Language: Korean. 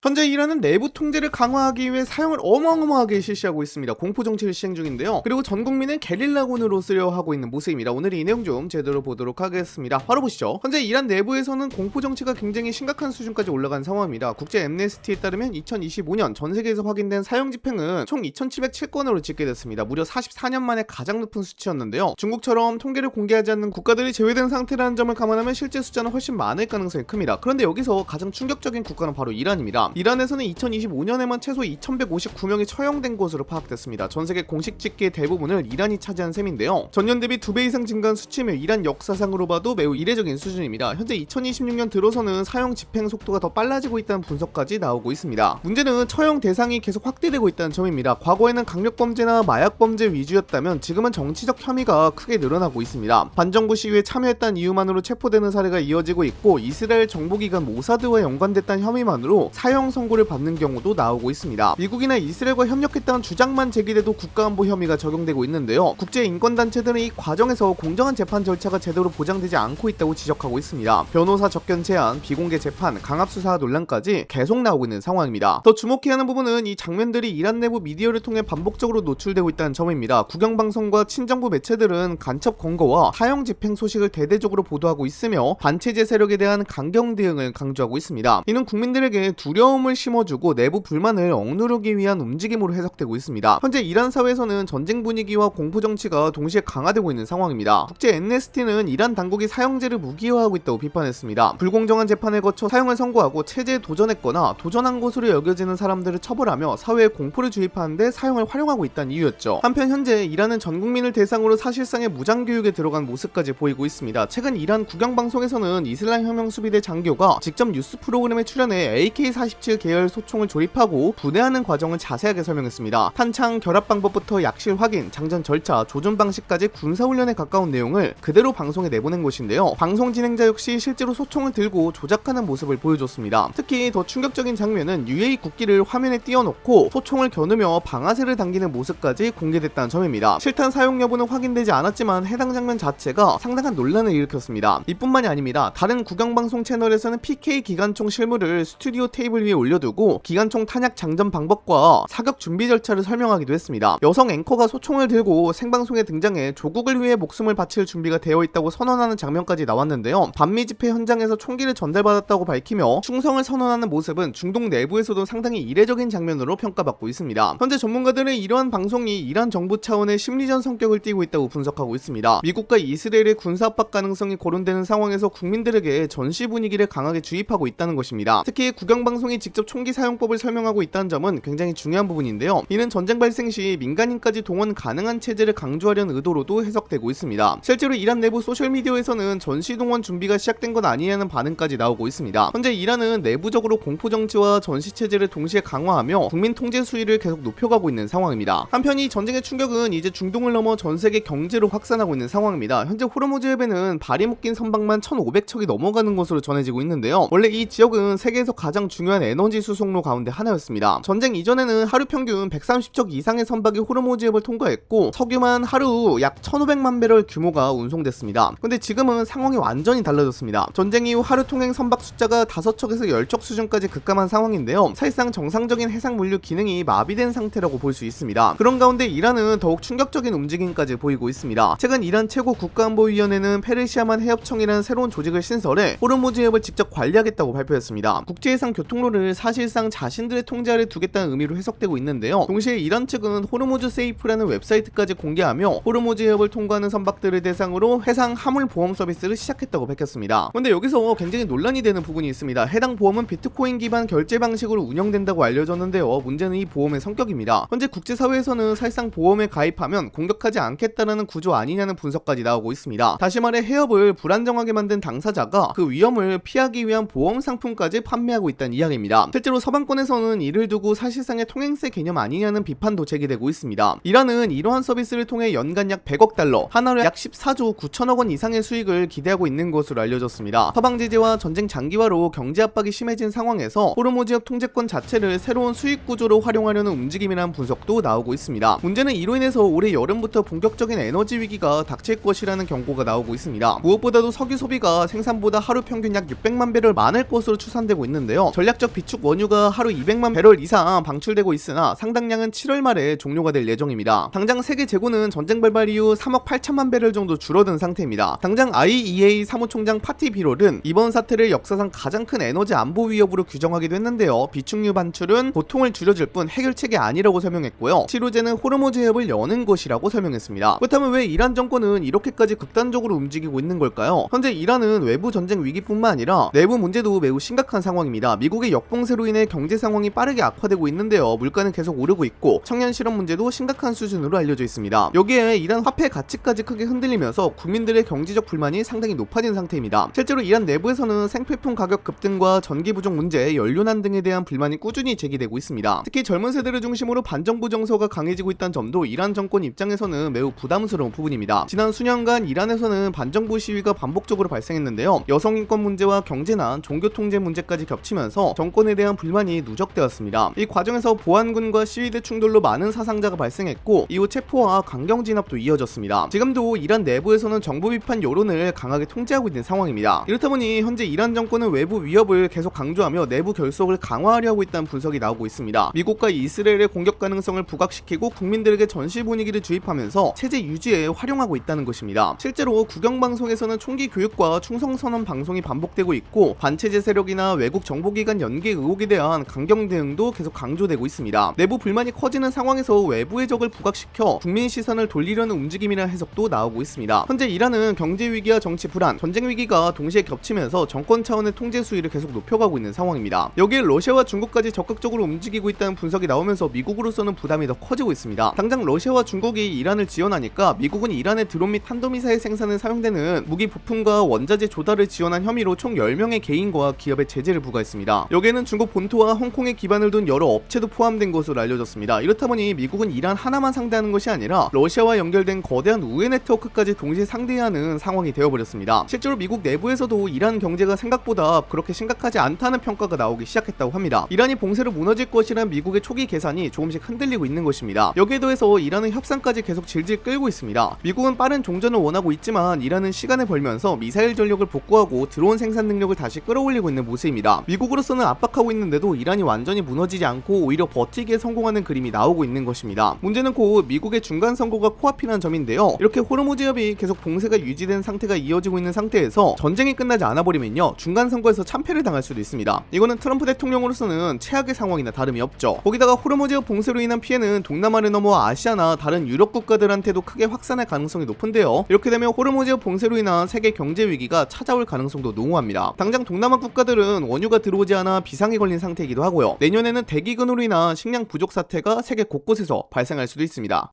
현재 이란은 내부 통제를 강화하기 위해 사용을 어마어마하게 실시하고 있습니다. 공포정치를 시행 중인데요. 그리고 전 국민은 게릴라군으로 쓰려 하고 있는 모습입니다. 오늘 이 내용 좀 제대로 보도록 하겠습니다. 바로 보시죠. 현재 이란 내부에서는 공포정치가 굉장히 심각한 수준까지 올라간 상황입니다. 국제 앰네스티에 따르면 2025년 전 세계에서 확인된 사형 집행은 총 2707건으로 집계됐습니다. 무려 44년 만에 가장 높은 수치였는데요. 중국처럼 통계를 공개하지 않는 국가들이 제외된 상태라는 점을 감안하면 실제 숫자는 훨씬 많을 가능성이 큽니다. 그런데 여기서 가장 충격적인 국가는 바로 이란입니다. 이란에서는 2025년에만 최소 2159명이 처형된 것으로 파악됐습니다. 전세계 공식 집계의 대부분을 이란이 차지한 셈인데요. 전년 대비 2배 이상 증가한 수치며 이란 역사상으로 봐도 매우 이례적인 수준입니다. 현재 2026년 들어서는 사형 집행 속도가 더 빨라지고 있다는 분석까지 나오고 있습니다. 문제는 처형 대상이 계속 확대되고 있다는 점입니다. 과거에는 강력범죄나 마약범죄 위주였다면 지금은 정치적 혐의가 크게 늘어나고 있습니다. 반정부 시위에 참여했다는 이유만으로 체포되는 사례가 이어지고 있고 이스라엘 정보기관 모사드와 연관됐다는 혐의만으로 사형 선고를 받는 경우도 나오고 있습니다. 미국이나 이스라엘과 협력했다는 주장만 제기돼도 국가안보 혐의가 적용되고 있는데요. 국제인권단체들은 이 과정에서 공정한 재판 절차가 제대로 보장되지 않고 있다고 지적하고 있습니다. 변호사 접견 제한, 비공개 재판, 강압수사 논란까지 계속 나오고 있는 상황입니다. 더 주목해야 하는 부분은 이 장면들이 이란 내부 미디어를 통해 반복적으로 노출되고 있다는 점입니다. 국영방송과 친정부 매체들은 간첩 검거와 사형 집행 소식을 대대적으로 보도하고 있으며 반체제 세력에 대한 강경 대응을 강조하고 있습니다. 이는 국민들에게 두려움을 심어주고 내부 불만을 억누르기 위한 움직임으로 해석되고 있습니다. 현재 이란 사회에서는 전쟁 분위기와 공포 정치가 동시에 강화되고 있는 상황입니다. 국제 앰네스티는 이란 당국이 사형제를 무기화하고 있다고 비판했습니다. 불공정한 재판을 거쳐 사형을 선고하고 체제에 도전했거나 도전한 것으로 여겨지는 사람들을 처벌하며 사회에 공포를 주입하는데 사형을 활용하고 있다는 이유였죠. 한편 현재 이란은 전 국민을 대상으로 사실상의 무장교육에 들어간 모습까지 보이고 있습니다. 최근 이란 국영방송에서는 이슬람 혁명 수비대 장교가 직접 뉴스 프로그램에 출연해 AK-47 계열 소총을 조립하고 분해하는 과정을 자세하게 설명했습니다. 탄창 결합 방법부터 약실 확인, 장전 절차, 조준 방식까지 군사훈련에 가까운 내용을 그대로 방송에 내보낸 것인데요. 방송 진행자 역시 실제로 소총을 들고 조작하는 모습을 보여줬습니다. 특히 더 충격적인 장면은 UAE 국기를 화면에 띄워놓고 소총을 겨누며 방아쇠를 당기는 모습까지 공개됐다는 점입니다. 실탄 사용 여부는 확인되지 않았지만 해당 장면 자체가 상당한 논란을 일으켰습니다. 이뿐만이 아닙니다. 다른 국영방송 채널에서는 PK 기관총 실물을 스튜디오 테이블 위에 올려두고 기관총 탄약 장전 방법과 사격 준비 절차를 설명하기도 했습니다. 여성 앵커가 소총을 들고 생방송에 등장해 조국을 위해 목숨을 바칠 준비가 되어 있다고 선언하는 장면까지 나왔는데요. 반미 집회 현장에서 총기를 전달받았다고 밝히며 충성을 선언하는 모습은 중동 내부에서도 상당히 이례적인 장면으로 평가받고 있습니다. 현재 전문가들은 이러한 방송이 이란 정부 차원의 심리전 성격을 띠고 있다고 분석하고 있습니다. 미국과 이스라엘의 군사 압박 가능성이 거론되는 상황에서 국민들에게 전시 분위기를 강하게 주입하고 있다는 것입니다. 특히 국영방송이 직접 총기 사용법을 설명하고 있다는 점은 굉장히 중요한 부분인데요. 이는 전쟁 발생 시 민간인까지 동원 가능한 체제를 강조하려는 의도로도 해석되고 있습니다. 실제로 이란 내부 소셜미디어에서는 전시 동원 준비가 시작된 건 아니냐는 반응까지 나오고 있습니다. 현재 이란은 내부적으로 공포정치와 전시체제를 동시에 강화하며 국민 통제 수위를 계속 높여가고 있는 상황입니다. 한편 이 전쟁의 충격은 이제 중동을 넘어 전세계 경제로 확산하고 있는 상황입니다. 현재 호르무즈 해변은 발이 묶인 선박만 1500척이 넘어가는 것으로 전해지고 있는데요. 원래 이 지역은 세계에서 가장 중요한 에너지 수송로 가운데 하나였습니다. 전쟁 이전에는 하루 평균 130척 이상의 선박이 호르무즈 해협을 통과했고 석유만 하루 약 1500만 배럴 규모가 운송됐습니다. 근데 지금은 상황이 완전히 달라졌습니다. 전쟁 이후 하루 통행 선박 숫자가 5척에서 10척 수준까지 급감한 상황인데요. 사실상 정상적인 해상 물류 기능이 마비된 상태라고 볼 수 있습니다. 그런 가운데 이란은 더욱 충격적인 움직임까지 보이고 있습니다. 최근 이란 최고 국가안보위원회는 페르시아만 해협청이라는 새로운 조직을 신설해 호르무즈 해협을 직접 관리하겠다고 발표했습니다. 국제해상 교통로를 사실상 자신들의 통제 아래 두겠다는 의미로 해석되고 있는데요. 동시에 이란 측은 호르무즈 세이프라는 웹사이트까지 공개하며 호르무즈 해협을 통과하는 선박들을 대상으로 해상 화물 보험 서비스를 시작했다고 밝혔습니다. 그런데 여기서 굉장히 논란이 되는 부분이 있습니다. 해당 보험은 비트코인 기반 결제 방식으로 운영된다고 알려졌는데요. 문제는 이 보험의 성격입니다. 현재 국제사회에서는 사실상 보험에 가입하면 공격하지 않겠다는 구조 아니냐는 분석까지 나오고 있습니다. 다시 말해 해협을 불안정하게 만든 당사자가 그 위험을 피하기 위한 보험 상품까지 판매하고 있다는 이야기입니다. 실제로 서방권에서는 이를 두고 사실상의 통행세 개념 아니냐는 비판도 제기되고 있습니다. 이란은 이러한 서비스를 통해 연간 약 100억 달러, 하나로 약 14조 9천억 원 이상의 수익을 기대하고 있는 것으로 알려졌습니다. 서방 제재와 전쟁 장기화로 경제 압박이 심해진 상황에서 호르무즈 해협 통제권 자체를 새로운 수익 구조로 활용하려는 움직임이라는 분석도 나오고 있습니다. 문제는 이로 인해서 올해 여름부터 본격적인 에너지 위기가 닥칠 것이라는 경고가 나오고 있습니다. 무엇보다도 석유 소비가 생산보다 하루 평균 약 600만 배럴 많을 것으로 추산되고 있는데요. 전략적 세계적 비축 원유가 하루 200만 배럴 이상 방출되고 있으나 상당량은 7월 말에 종료가 될 예정입니다. 당장 세계 재고는 전쟁 발발 이후 3억 8천만 배럴 정도 줄어든 상태입니다. 당장 IEA 사무총장 파티 비롤은 이번 사태를 역사상 가장 큰 에너지 안보 위협으로 규정하기도 했는데요. 비축유 반출은 고통을 줄여줄 뿐 해결책이 아니라고 설명했고요. 치료제는 호르무즈 해협을 여는 것이라고 설명했습니다. 그렇다면 왜 이란 정권은 이렇게까지 극단적으로 움직이고 있는 걸까요? 현재 이란은 외부 전쟁 위기뿐만 아니라 내부 문제도 매우 심각한 상황입니다. 미국의 역봉쇄로 인해 경제 상황이 빠르게 악화되고 있는데요. 물가는 계속 오르고 있고 청년 실업 문제도 심각한 수준으로 알려져 있습니다. 여기에 이란 화폐 가치까지 크게 흔들리면서 국민들의 경제적 불만이 상당히 높아진 상태입니다. 실제로 이란 내부에서는 생필품 가격 급등과 전기 부족 문제, 연료난 등에 대한 불만이 꾸준히 제기되고 있습니다. 특히 젊은 세대를 중심으로 반정부 정서가 강해지고 있다는 점도 이란 정권 입장에서는 매우 부담스러운 부분입니다. 지난 수년간 이란에서는 반정부 시위가 반복적으로 발생했는데요. 여성 인권 문제와 경제난, 종교 통제 문제까지 겹치면서 정권에 대한 불만이 누적되었습니다. 이 과정에서 보안군과 시위대 충돌로 많은 사상자가 발생했고 이후 체포와 강경 진압도 이어졌습니다. 지금도 이란 내부에서는 정부 비판 여론을 강하게 통제하고 있는 상황입니다. 이렇다 보니 현재 이란 정권은 외부 위협을 계속 강조하며 내부 결속을 강화하려 하고 있다는 분석이 나오고 있습니다. 미국과 이스라엘의 공격 가능성을 부각시키고 국민들에게 전시 분위기를 주입하면서 체제 유지에 활용하고 있다는 것입니다. 실제로 국영방송에서는 총기 교육과 충성선언 방송이 반복되고 있고 반체제 세력이나 외국 정보기관 연계 의혹에 대한 강경 대응도 계속 강조되고 있습니다. 내부 불만이 커지는 상황에서 외부의 적을 부각시켜 국민 시선을 돌리려는 움직임이라는 해석도 나오고 있습니다. 현재 이란은 경제 위기와 정치 불안, 전쟁 위기가 동시에 겹치면서 정권 차원의 통제 수위를 계속 높여가고 있는 상황입니다. 여기에 러시아와 중국까지 적극적으로 움직이고 있다는 분석이 나오면서 미국으로서는 부담이 더 커지고 있습니다. 당장 러시아와 중국이 이란을 지원하니까 미국은 이란의 드론 및 탄도미사일 생산에 사용되는 무기 부품과 원자재 조달을 지원한 혐의로 총 10명의 개인과 기업에 제재를 부과했습니다. 여기에는 중국 본토와 홍콩에 기반을 둔 여러 업체도 포함된 것으로 알려졌습니다. 이렇다 보니 미국은 이란 하나만 상대하는 것이 아니라 러시아와 연결된 거대한 우회 네트워크까지 동시에 상대해야 하는 상황이 되어버렸습니다. 실제로 미국 내부에서도 이란 경제가 생각보다 그렇게 심각하지 않다는 평가가 나오기 시작했다고 합니다. 이란이 봉쇄로 무너질 것이란 미국의 초기 계산이 조금씩 흔들리고 있는 것입니다. 여기에 더해서 이란은 협상까지 계속 질질 끌고 있습니다. 미국은 빠른 종전을 원하고 있지만 이란은 시간을 벌면서 미사일 전력을 복구하고 드론 생산 능력을 다시 끌어올리고 있는 모습입니다. 미국으로서는 압박하고 있는데도 이란이 완전히 무너지지 않고 오히려 버티기에 성공하는 그림이 나오고 있는 것입니다. 문제는 곧 미국의 중간 선거가 코앞이라는 점인데요. 이렇게 호르무즈 협이 계속 봉쇄가 유지된 상태가 이어지고 있는 상태에서 전쟁이 끝나지 않아버리면요 중간 선거에서 참패를 당할 수도 있습니다. 이거는 트럼프 대통령으로서는 최악의 상황이나 다름이 없죠. 거기다가 호르무즈 협 봉쇄로 인한 피해는 동남아를 넘어 아시아나 다른 유럽 국가들한테도 크게 확산할 가능성이 높은데요. 이렇게 되면 호르무즈 협 봉쇄로 인한 세계 경제 위기가 찾아올 가능성도 농후합니다. 당장 동남아 국가들은 원유가 들어오지 않아 비상이 걸린 상태이기도 하고요. 내년에는 대기근으로 인한 식량 부족 사태가 세계 곳곳에서 발생할 수도 있습니다.